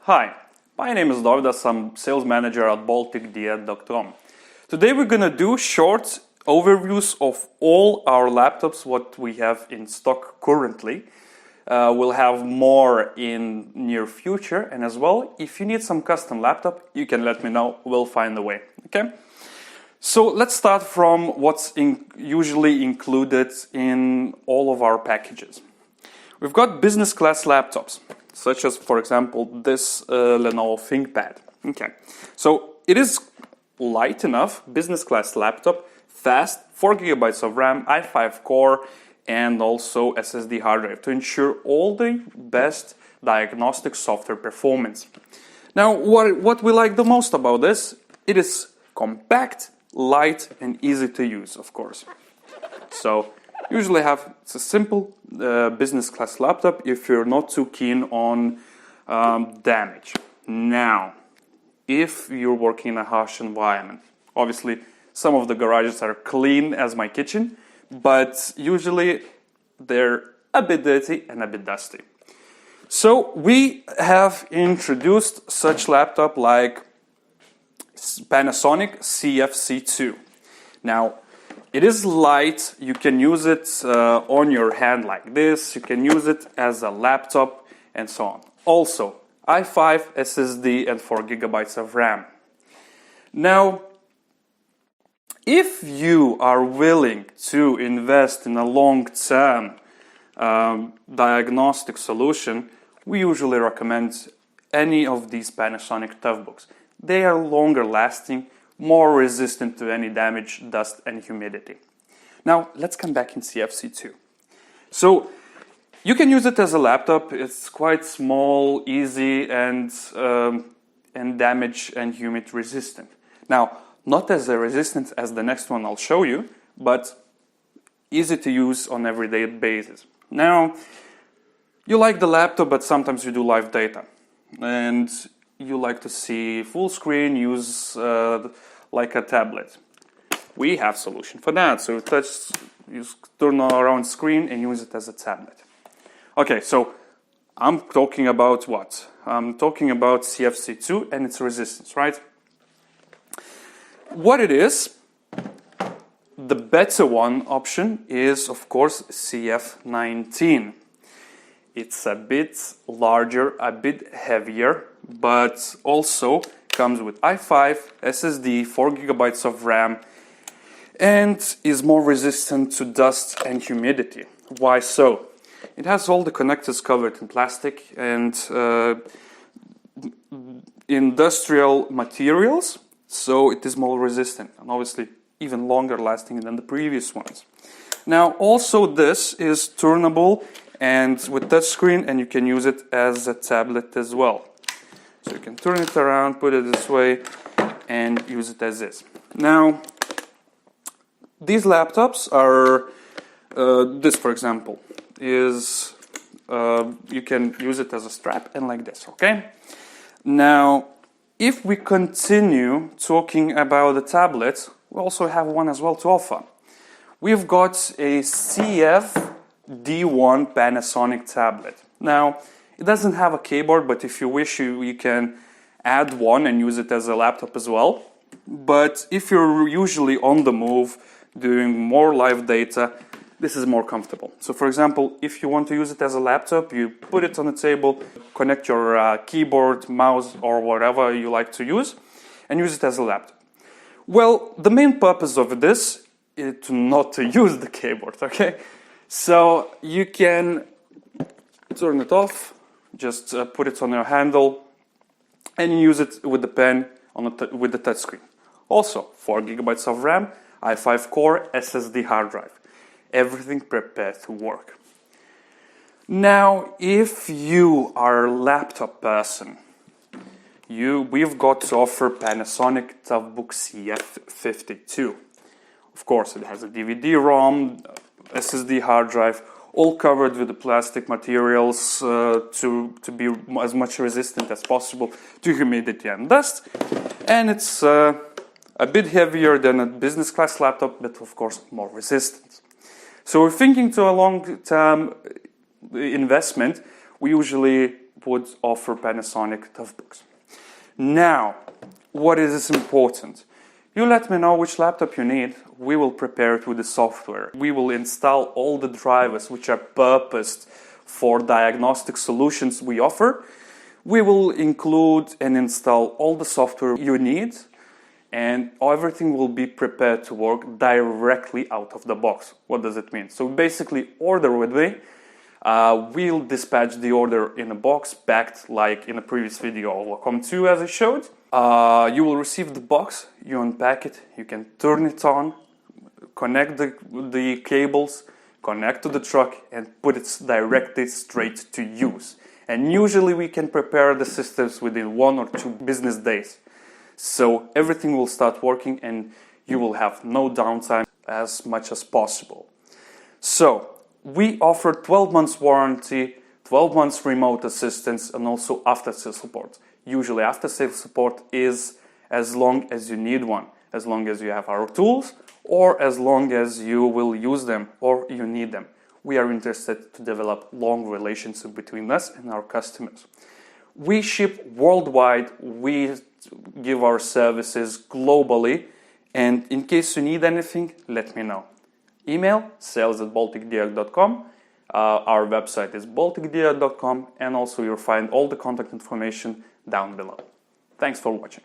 Hi, my name is Dovydas, I'm sales manager at BALTICDIAG.com. Today we're going to do short overviews of all our laptops, what we have in stock currently. We'll have more in near future, and as well, if you need some custom laptop, you can let me know, we'll find a way, okay? So let's start from what's usually included in all of our packages. We've got business class laptops, such as, for example, this Lenovo ThinkPad. Okay, so it is light enough, business class laptop, fast, 4 GB of RAM, i5 core, and also SSD hard drive to ensure all the best diagnostic software performance. Now, what we like the most about this, it is compact, light, and easy to use, of course. So, usually it's a simple business class laptop if you're not too keen on damage. Now, if you're working in a harsh environment, obviously some of the garages are clean as my kitchen, but usually they're a bit dirty and a bit dusty. So we have introduced such laptop like Panasonic CF-C2. Now, it is light, you can use it on your hand like this, you can use it as a laptop and so on. Also, i5 SSD and 4 GB of RAM. Now, if you are willing to invest in a long-term diagnostic solution, we usually recommend any of these Panasonic ToughBooks. They are longer lasting, more resistant to any damage, dust and humidity. Now let's come back in CF-C2. So you can use it as a laptop. It's quite small, easy, and damage and humid resistant. Now, not as resistant as the next one I'll show you, but easy to use on everyday basis. Now, you like the laptop, but sometimes you do live data, and you like to see full screen, use like a tablet. We have solution for that. So you turn around screen and use it as a tablet. Okay, so I'm talking about what? I'm talking about CF-C2 and its resistance, right? What it is, the better one option is, of course, CF-19. It's a bit larger, a bit heavier, but also comes with i5, SSD, 4 GB of RAM, and is more resistant to dust and humidity. Why so? It has all the connectors covered in plastic and industrial materials, so it is more resistant and obviously even longer lasting than the previous ones. Now, also this is turnable and with touchscreen, and you can use it as a tablet as well. So you can turn it around, put it this way, and use it as is. Now, these laptops are, this for example, is, you can use it as a strap and like this, okay? Now, if we continue talking about the tablets, we also have one as well to offer. We've got a CF-D1 Panasonic tablet. Now, it doesn't have a keyboard, but if you wish, you can add one and use it as a laptop as well. But if you're usually on the move, doing more live data, this is more comfortable. So for example, if you want to use it as a laptop, you put it on the table, connect your keyboard, mouse, or whatever you like to use, and use it as a laptop. Well, the main purpose of this is not to use the keyboard, okay? So you can turn it off, just put it on your handle, and use it with the pen with the touchscreen. Also, 4 GB of RAM, i5 core, SSD hard drive. Everything prepared to work. Now, if you are a laptop person, we've got to offer Panasonic ToughBook CF-52. Of course, it has a DVD-ROM, SSD hard drive, all covered with the plastic materials to be as much resistant as possible to humidity and dust. And it's a bit heavier than a business class laptop, but of course more resistant. So we're thinking to a long-term investment. We usually would offer Panasonic ToughBooks. Now, what is important? You let me know which laptop you need. We will prepare it with the software. We will install all the drivers which are purposed for diagnostic solutions we offer. We will include and install all the software you need, and everything will be prepared to work directly out of the box. What does it mean? So basically, order with me. We'll dispatch the order in a box, packed like in a previous video of Wacom 2 as I showed. You will receive the box, you unpack it, you can turn it on, connect the cables, connect to the truck, and put it directly straight to use. And usually we can prepare the systems within 1 or 2 business days. So everything will start working and you will have no downtime as much as possible. So we offer 12 months warranty, 12 months remote assistance, and also after-sales support. Usually after-sales support is as long as you need one, as long as you have our tools, or as long as you will use them or you need them. We are interested to develop long relationship between us and our customers. We ship worldwide, we give our services globally, and in case you need anything, let me know. Email sales@balticdiag.com. Our website is balticdiag.com, and also you'll find all the contact information down below. Thanks for watching.